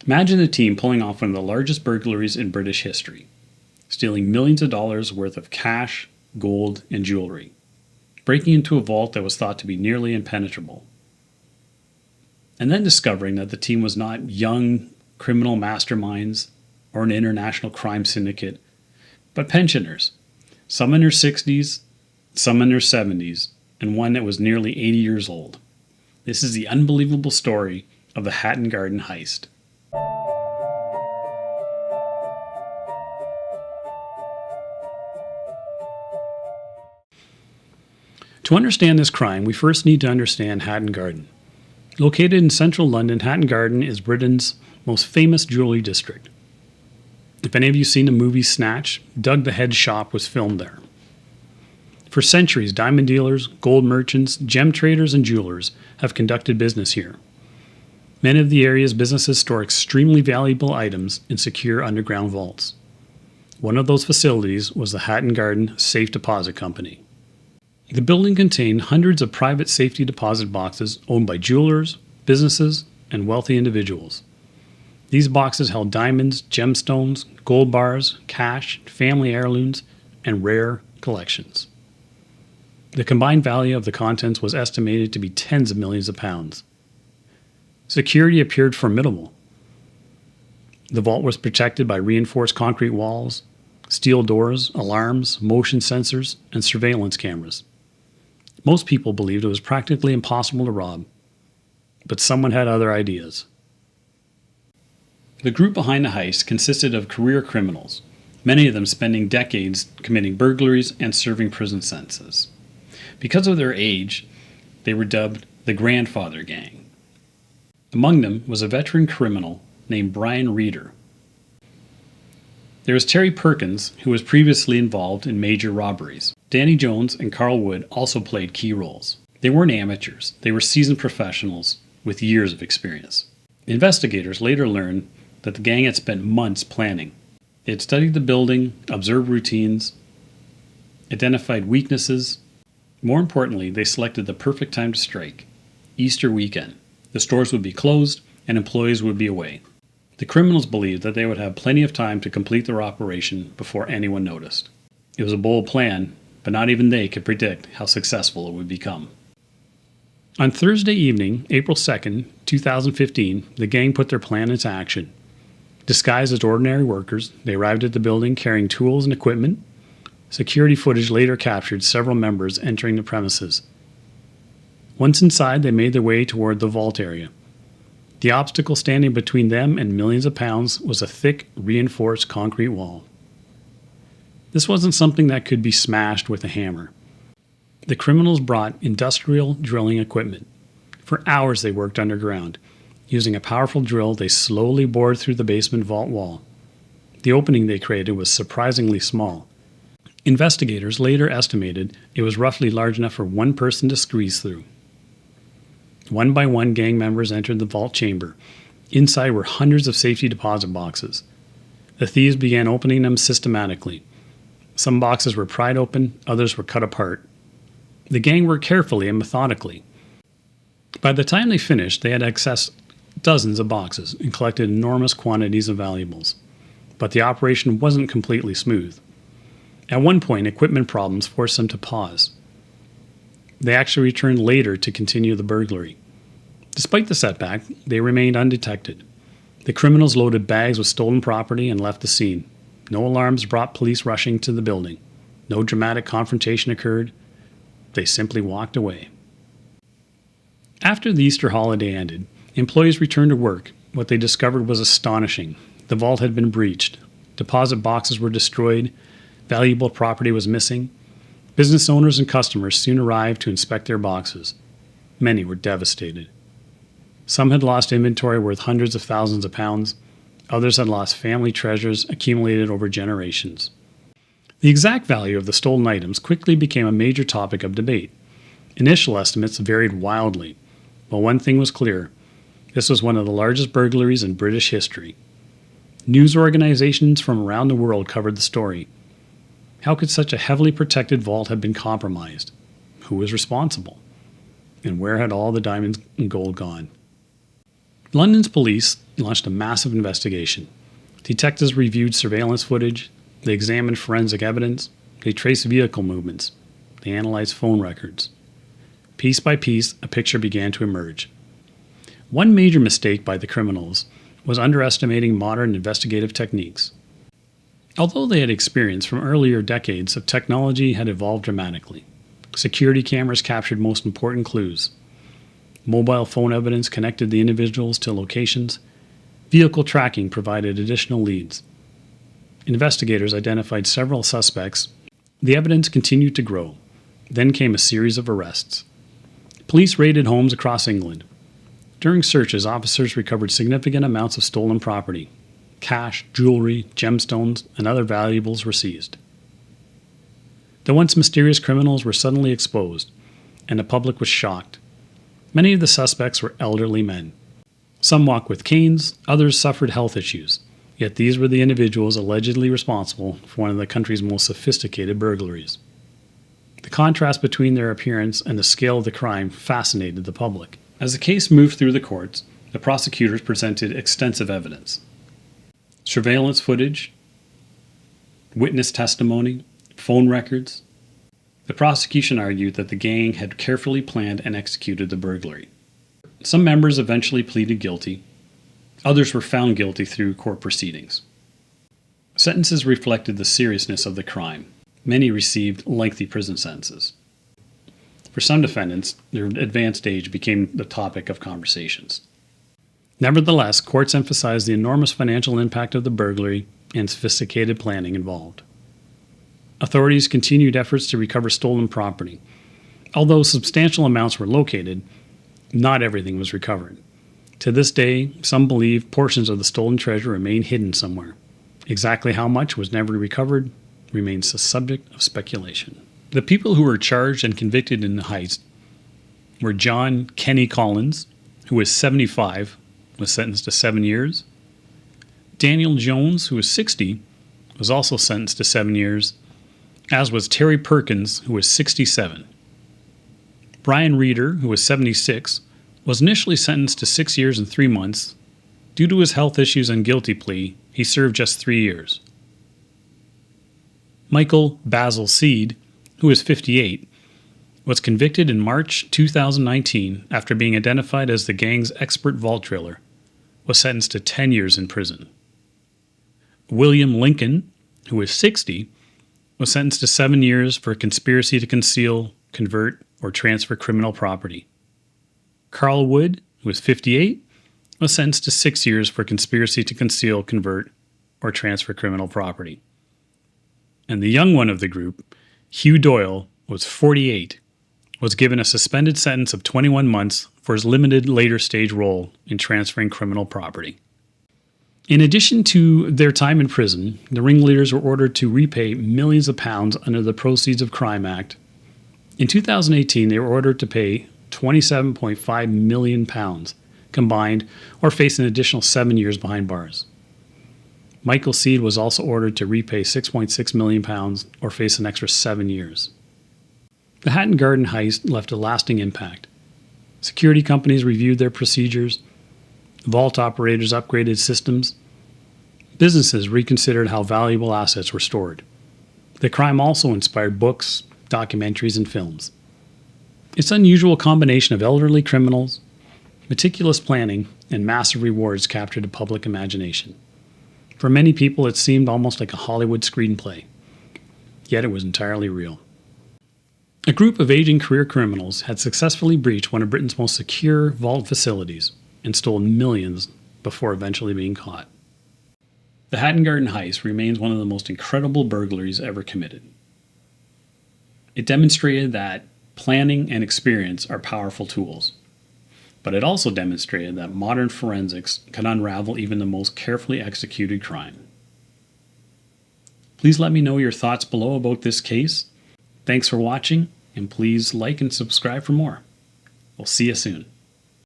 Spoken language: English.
Imagine the team pulling off one of the largest burglaries in British history, stealing millions of dollars worth of cash, gold, and jewelry, breaking into a vault that was thought to be nearly impenetrable, and then discovering that the team was not young criminal masterminds or an international crime syndicate, but pensioners, some in their 60s, some in their 70s, and one that was nearly 80 years old. This is the unbelievable story of the Hatton Garden Heist. To understand this crime, we first need to understand Hatton Garden. Located in central London, Hatton Garden is Britain's most famous jewelry district. If any of you have seen the movie Snatch, Doug the Head Shop was filmed there. For centuries, diamond dealers, gold merchants, gem traders, and jewelers have conducted business here. Many of the area's businesses store extremely valuable items in secure underground vaults. One of those facilities was the Hatton Garden Safe Deposit Company. The building contained hundreds of private safety deposit boxes owned by jewelers, businesses, and wealthy individuals. These boxes held diamonds, gemstones, gold bars, cash, family heirlooms, and rare collections. The combined value of the contents was estimated to be tens of millions of pounds. Security appeared formidable. The vault was protected by reinforced concrete walls, steel doors, alarms, motion sensors, and surveillance cameras. Most people believed it was practically impossible to rob, but someone had other ideas. The group behind the heist consisted of career criminals, many of them spending decades committing burglaries and serving prison sentences. Because of their age, they were dubbed the Grandfather Gang. Among them was a veteran criminal named Brian Reeder. There was Terry Perkins, who was previously involved in major robberies. Danny Jones and Carl Wood also played key roles. They weren't amateurs, they were seasoned professionals with years of experience. Investigators later learned that the gang had spent months planning. They had studied the building, observed routines, identified weaknesses. More importantly, they selected the perfect time to strike, Easter weekend. The stores would be closed and employees would be away. The criminals believed that they would have plenty of time to complete their operation before anyone noticed. It was a bold plan, but not even they could predict how successful it would become. On Thursday evening, April 2nd, 2015, the gang put their plan into action. Disguised as ordinary workers, they arrived at the building carrying tools and equipment. Security footage later captured several members entering the premises. Once inside, they made their way toward the vault area. The obstacle standing between them and millions of pounds was a thick, reinforced concrete wall. This wasn't something that could be smashed with a hammer. The criminals brought industrial drilling equipment. For hours they worked underground. Using a powerful drill, they slowly bored through the basement vault wall. The opening they created was surprisingly small. Investigators later estimated it was roughly large enough for one person to squeeze through. One by one, gang members entered the vault chamber. Inside were hundreds of safety deposit boxes. The thieves began opening them systematically. Some boxes were pried open, others were cut apart. The gang worked carefully and methodically. By the time they finished, they had accessed dozens of boxes and collected enormous quantities of valuables. But the operation wasn't completely smooth. At one point, equipment problems forced them to pause. They actually returned later to continue the burglary. Despite the setback, they remained undetected. The criminals loaded bags with stolen property and left the scene. No alarms brought police rushing to the building. No dramatic confrontation occurred. They simply walked away. After the Easter holiday ended, employees returned to work. What they discovered was astonishing. The vault had been breached. Deposit boxes were destroyed. Valuable property was missing. Business owners and customers soon arrived to inspect their boxes. Many were devastated. Some had lost inventory worth hundreds of thousands of pounds. Others had lost family treasures accumulated over generations. The exact value of the stolen items quickly became a major topic of debate. Initial estimates varied wildly, but one thing was clear. This was one of the largest burglaries in British history. News organizations from around the world covered the story. How could such a heavily protected vault have been compromised? Who was responsible? And where had all the diamonds and gold gone? London's police launched a massive investigation. Detectives reviewed surveillance footage, they examined forensic evidence, they traced vehicle movements, they analyzed phone records. Piece by piece, a picture began to emerge. One major mistake by the criminals was underestimating modern investigative techniques. Although they had experience from earlier decades of technology had evolved dramatically. Security cameras captured most important clues. Mobile phone evidence connected the individuals to locations. Vehicle tracking provided additional leads. Investigators identified several suspects. The evidence continued to grow. Then came a series of arrests. Police raided homes across England. During searches, officers recovered significant amounts of stolen property. Cash, jewelry, gemstones, and other valuables were seized. The once mysterious criminals were suddenly exposed, and the public was shocked. Many of the suspects were elderly men. Some walked with canes, others suffered health issues, yet these were the individuals allegedly responsible for one of the country's most sophisticated burglaries. The contrast between their appearance and the scale of the crime fascinated the public. As the case moved through the courts, the prosecutors presented extensive evidence. Surveillance footage, witness testimony, phone records. The prosecution argued that the gang had carefully planned and executed the burglary. Some members eventually pleaded guilty. Others were found guilty through court proceedings. Sentences reflected the seriousness of the crime. Many received lengthy prison sentences. For some defendants, their advanced age became the topic of conversations. Nevertheless, courts emphasized the enormous financial impact of the burglary and sophisticated planning involved. Authorities continued efforts to recover stolen property. Although substantial amounts were located, not everything was recovered. To this day, some believe portions of the stolen treasure remain hidden somewhere. Exactly how much was never recovered remains the subject of speculation. The people who were charged and convicted in the heist were John Kenny Collins, who was 75, was sentenced to 7 years. Daniel Jones, who was 60, was also sentenced to 7 years, as was Terry Perkins, who was 67. Brian Reeder, who was 76, was initially sentenced to 6 years and 3 months. Due to his health issues and guilty plea, he served just 3 years. Michael Basil Seed, who was 58, was convicted in March 2019 after being identified as the gang's expert vault driller, was sentenced to 10 years in prison. William Lincoln, who was 60, was sentenced to 7 years for conspiracy to conceal, convert, or transfer criminal property. Carl Wood, who was 58, was sentenced to 6 years for conspiracy to conceal, convert, or transfer criminal property. And the young one of the group, Hugh Doyle, was 48, was given a suspended sentence of 21 months for his limited later stage role in transferring criminal property. In addition to their time in prison, the ringleaders were ordered to repay millions of pounds under the Proceeds of Crime Act. In 2018, they were ordered to pay £27.5 million combined or face an additional 7 years behind bars. Michael Seed was also ordered to repay £6.6 million or face an extra 7 years. The Hatton Garden Heist left a lasting impact. Security companies reviewed their procedures. Vault operators upgraded systems. Businesses reconsidered how valuable assets were stored. The crime also inspired books, documentaries, and films. Its unusual combination of elderly criminals, meticulous planning, and massive rewards captured the public imagination. For many people, it seemed almost like a Hollywood screenplay. Yet it was entirely real. A group of aging career criminals had successfully breached one of Britain's most secure vault facilities and stole millions before eventually being caught. The Hatton Garden Heist remains one of the most incredible burglaries ever committed. It demonstrated that planning and experience are powerful tools, but it also demonstrated that modern forensics can unravel even the most carefully executed crime. Please let me know your thoughts below about this case. Thanks for watching, and please like and subscribe for more. We'll see you soon.